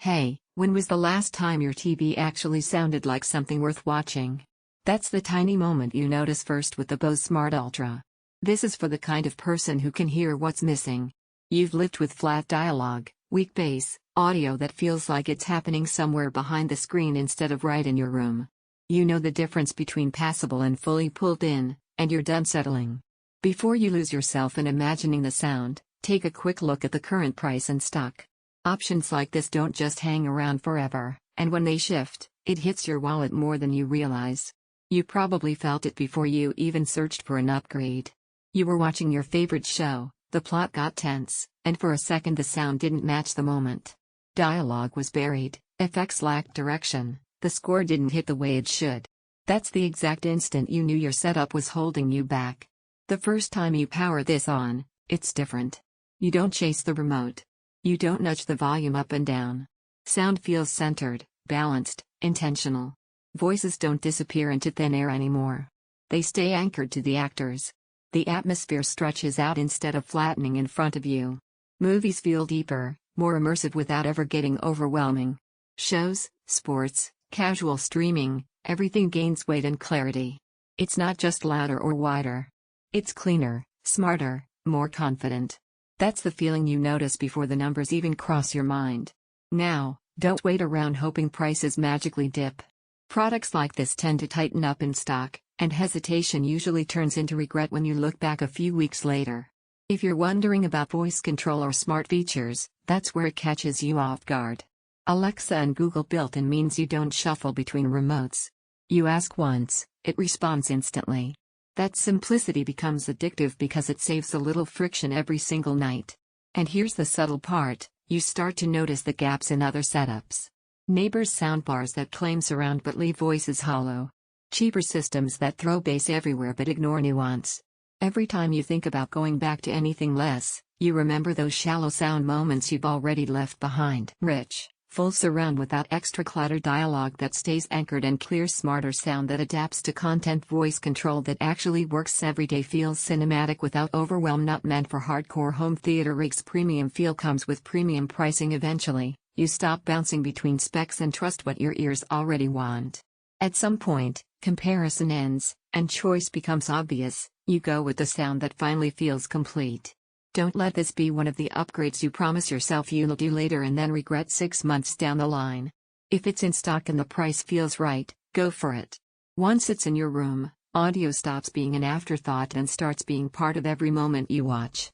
Hey, when was the last time your TV actually sounded like something worth watching? That's the tiny moment you notice first with the Bose Smart Ultra. This is for the kind of person who can hear what's missing. You've lived with flat dialogue, weak bass, audio that feels like it's happening somewhere behind the screen instead of right in your room. You know the difference between passable and fully pulled in, and you're done settling. Before you lose yourself in imagining the sound, take a quick look at the current price and stock. Options like this don't just hang around forever, and when they shift, it hits your wallet more than you realize. You probably felt it before you even searched for an upgrade. You were watching your favorite show, the plot got tense, and for a second the sound didn't match the moment. Dialogue was buried, effects lacked direction, the score didn't hit the way it should. That's the exact instant you knew your setup was holding you back. The first time you power this on, it's different. You don't chase the remote. You don't nudge the volume up and down. Sound feels centered, balanced, intentional. Voices don't disappear into thin air anymore. They stay anchored to the actors. The atmosphere stretches out instead of flattening in front of you. Movies feel deeper, more immersive without ever getting overwhelming. Shows, sports, casual streaming, everything gains weight and clarity. It's not just louder or wider. It's cleaner, smarter, more confident. That's the feeling you notice before the numbers even cross your mind. Now, don't wait around hoping prices magically dip. Products like this tend to tighten up in stock, and hesitation usually turns into regret when you look back a few weeks later. If you're wondering about voice control or smart features, that's where it catches you off guard. Alexa and Google built-in means you don't shuffle between remotes. You ask once, it responds instantly. That simplicity becomes addictive because it saves a little friction every single night. And here's the subtle part, you start to notice the gaps in other setups. Neighbors' soundbars that claim surround but leave voices hollow. Cheaper systems that throw bass everywhere but ignore nuance. Every time you think about going back to anything less, you remember those shallow sound moments you've already left behind. Rich, full surround without extra clutter, dialogue that stays anchored and clear, smarter sound that adapts to content, voice control that actually works every day, feels cinematic without overwhelm, not meant for hardcore home theater rigs. Premium feel comes with premium pricing. Eventually, you stop bouncing between specs and trust what your ears already want. At some point, comparison ends, and choice becomes obvious. You go with the sound that finally feels complete. Don't let this be one of the upgrades you promise yourself you'll do later and then regret 6 months down the line. If it's in stock and the price feels right, go for it. Once it's in your room, audio stops being an afterthought and starts being part of every moment you watch.